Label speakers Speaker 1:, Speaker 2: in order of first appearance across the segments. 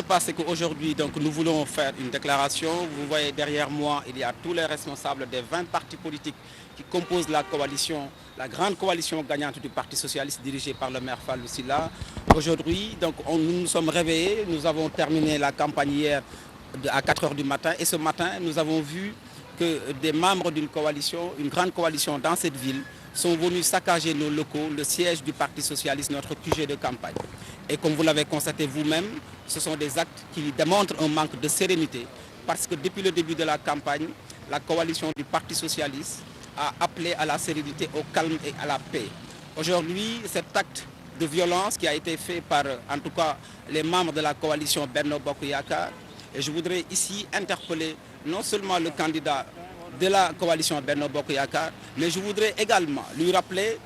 Speaker 1: passe, c'est qu'aujourd'hui, donc, nous voulons faire une déclaration. Vous voyez derrière moi, il y a tous les responsables des 20 partis politiques qui composent la coalition, la grande coalition gagnante du Parti socialiste dirigée par le maire Fallou Silla. Aujourd'hui, donc, nous nous sommes réveillés, nous avons terminé la campagne hier à 4 heures du matin et ce matin, nous avons vu que des membres d'une coalition, une grande coalition dans cette ville, sont venus saccager nos locaux, le siège du Parti socialiste, notre QG de campagne. Et comme vous l'avez constaté vous-même, ce sont des actes qui démontrent un manque de sérénité parce que depuis le début de la campagne, la coalition du Parti socialiste a appelé à la sérénité, au calme et à la paix. Aujourd'hui, cet acte de violence qui a été fait par, en tout cas, les membres de la coalition Benno Bokk Yakaar, et je voudrais ici interpeller non seulement le candidat de la coalition Benno Bokk Yakaar, mais je voudrais également lui rappeler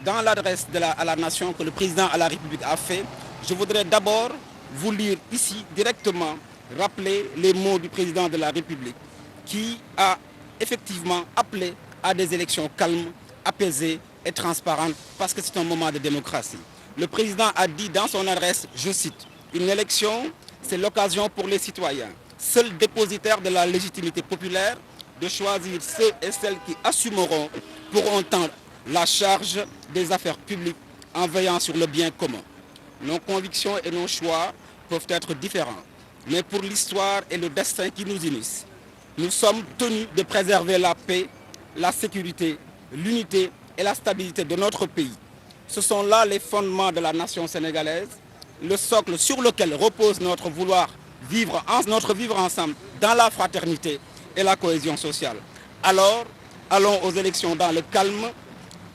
Speaker 1: dans l'adresse à la nation que le président de la République a fait. Je voudrais d'abord vous lire ici directement, rappeler les mots du président de la République qui a effectivement appelé à des élections calmes, apaisées et transparentes parce que c'est un moment de démocratie. Le président a dit dans son adresse, je cite, « Une élection, c'est l'occasion pour les citoyens, seuls dépositaires de la légitimité populaire, de choisir ceux et celles qui assumeront pour un temps la charge des affaires publiques en veillant sur le bien commun. Nos convictions et nos choix peuvent être différents, mais pour l'histoire et le destin qui nous unissent, nous sommes tenus de préserver la paix, la sécurité, l'unité et la stabilité de notre pays. Ce sont là les fondements de la nation sénégalaise, le socle sur lequel repose notre vivre ensemble dans la fraternité et la cohésion sociale. Alors, allons aux élections dans le calme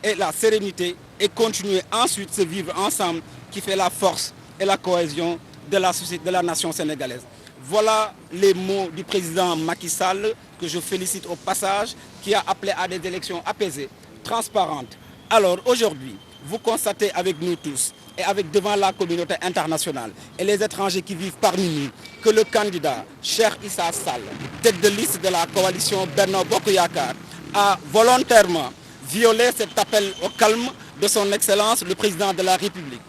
Speaker 1: et la sérénité et continuer ensuite ce vivre ensemble qui fait la force et la cohésion de la société, de la nation sénégalaise. Voilà les mots du président Macky Sall que je félicite au passage, qui a appelé à des élections apaisées, transparentes. Alors aujourd'hui, vous constatez avec nous tous et avec devant la communauté internationale et les étrangers qui vivent parmi nous que le candidat Cheikh Issa Sall, tête de liste de la coalition Benno Bokk Yakaar, a volontairement violé cet appel au calme de son Excellence le Président de la République.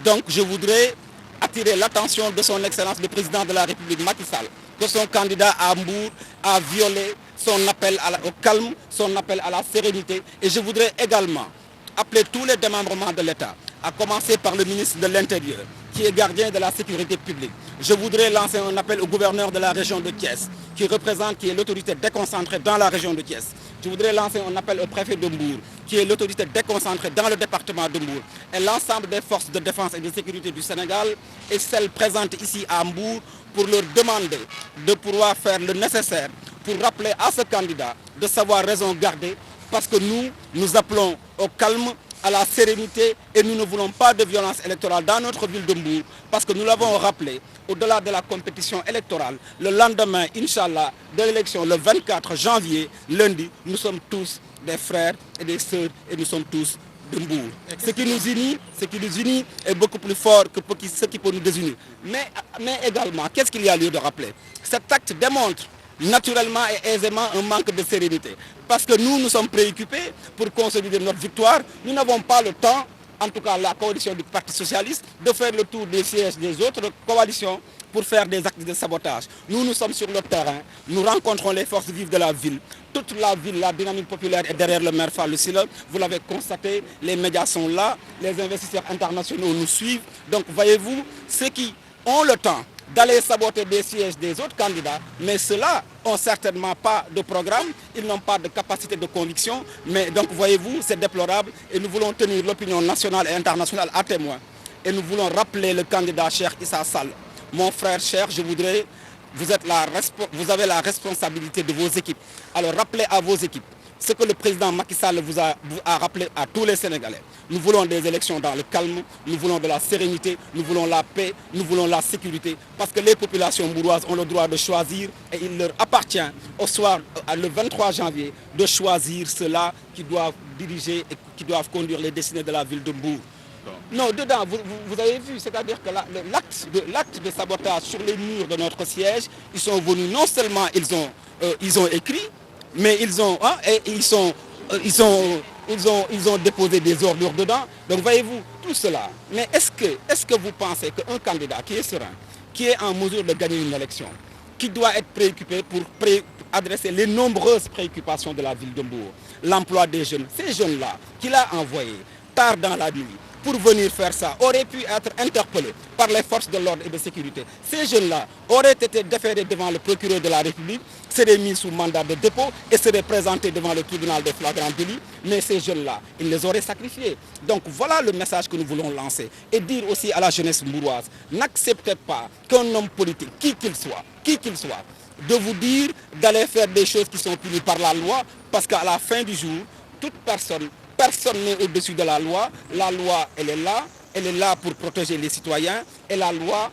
Speaker 1: Donc je voudrais attirer l'attention de son Excellence le Président de la République Macky Sall, que son candidat à Mbour a violé son appel au calme, son appel à la sérénité. Et je voudrais également appeler tous les démembrements de l'État, à commencer par le ministre de l'Intérieur, qui est gardien de la sécurité publique. Je voudrais lancer un appel au gouverneur de la région de Thiès, qui est l'autorité déconcentrée dans la région de Thiès. Je voudrais lancer un appel au préfet de Mbour, qui est l'autorité déconcentrée dans le département de Mbour, et l'ensemble des forces de défense et de sécurité du Sénégal, et celles présentes ici à Mbour, pour leur demander de pouvoir faire le nécessaire pour rappeler à ce candidat de savoir raison garder, parce que nous appelons au calme, à la sérénité, et nous ne voulons pas de violence électorale dans notre ville de Mbour, parce que nous l'avons rappelé, au-delà de la compétition électorale, le lendemain, Inch'Allah, de l'élection, le 24 janvier, lundi, nous sommes tous des frères et des sœurs, et nous sommes tous de Mbour. Ce qui nous unit est beaucoup plus fort que ce qui peut nous désunir. Mais également, qu'est-ce qu'il y a lieu de rappeler? Cet acte démontre naturellement et aisément un manque de sérénité. Parce que nous sommes préoccupés pour consolider notre victoire. Nous n'avons pas le temps, en tout cas la coalition du Parti socialiste, de faire le tour des sièges des autres coalitions pour faire des actes de sabotage. Nous sommes sur le terrain, nous rencontrons les forces vives de la ville. Toute la ville, la dynamique populaire est derrière le maire Fallou Silla. Vous l'avez constaté, les médias sont là, les investisseurs internationaux nous suivent. Donc voyez-vous, ceux qui ont le temps d'aller saboter des sièges des autres candidats, mais ceux-là n'ont certainement pas de programme, ils n'ont pas de capacité de conviction, mais donc voyez-vous, c'est déplorable et nous voulons tenir l'opinion nationale et internationale à témoin. Et nous voulons rappeler le candidat Cheikh Issa Sall. Mon frère cher, je voudrais, vous avez la responsabilité de vos équipes. Alors rappelez à vos équipes ce que le président Macky Sall vous a rappelé à tous les Sénégalais. Nous voulons des élections dans le calme, nous voulons de la sérénité, nous voulons la paix, nous voulons la sécurité, parce que les populations mbouroises ont le droit de choisir et il leur appartient au soir, le 23 janvier, de choisir ceux-là qui doivent diriger et qui doivent conduire les destinées de la ville de Mbour. Non, dedans, vous avez vu, c'est-à-dire que l'acte de sabotage sur les murs de notre siège, ils sont venus, non seulement ils ont écrit, mais ils ont déposé des ordures dedans. Donc voyez-vous, tout cela. Mais est-ce que vous pensez qu'un candidat qui est serein, qui est en mesure de gagner une élection, qui doit être préoccupé pour adresser les nombreuses préoccupations de la ville de Mbour. L'emploi des jeunes, ces jeunes-là qu'il a envoyés tard dans la nuit pour venir faire ça, auraient pu être interpellés par les forces de l'ordre et de sécurité. Ces jeunes-là auraient été déférés devant le procureur de la République, seraient mis sous mandat de dépôt et seraient présentés devant le tribunal des flagrants délits. Mais ces jeunes-là, ils les auraient sacrifiés. Donc voilà le message que nous voulons lancer. Et dire aussi à la jeunesse mbouroise, n'acceptez pas qu'un homme politique, qui qu'il soit, de vous dire d'aller faire des choses qui sont punies par la loi, parce qu'à la fin du jour, toute personne n'est au-dessus de la loi. La loi, elle est là pour protéger les citoyens. Et la loi,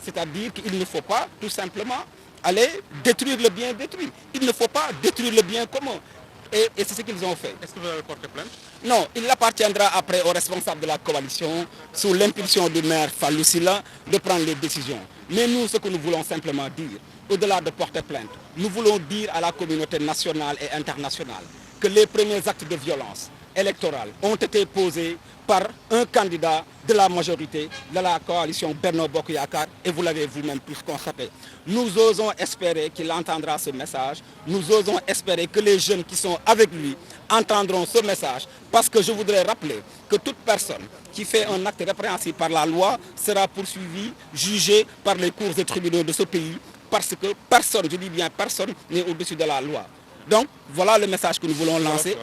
Speaker 1: c'est-à-dire qu'il ne faut pas tout simplement aller détruire le bien détruit. Il ne faut pas détruire le bien commun. Et c'est ce qu'ils ont fait.
Speaker 2: Est-ce que vous avez porté plainte?
Speaker 1: Non, il appartiendra après aux responsables de la coalition, sous l'impulsion du maire Fallou Sylla, de prendre les décisions. Mais nous, ce que nous voulons simplement dire, au-delà de porter plainte, nous voulons dire à la communauté nationale et internationale que les premiers actes de violence électorale ont été posés par un candidat de la majorité de la coalition Benno Bokk Yakaar, et vous l'avez vous-même tous constaté. Nous osons espérer qu'il entendra ce message. Nous osons espérer que les jeunes qui sont avec lui entendront ce message, parce que je voudrais rappeler que toute personne qui fait un acte répréhensible par la loi sera poursuivie, jugée par les cours et tribunaux de ce pays, parce que personne, je dis bien personne, n'est au-dessus de la loi. Donc voilà le message que nous voulons lancer.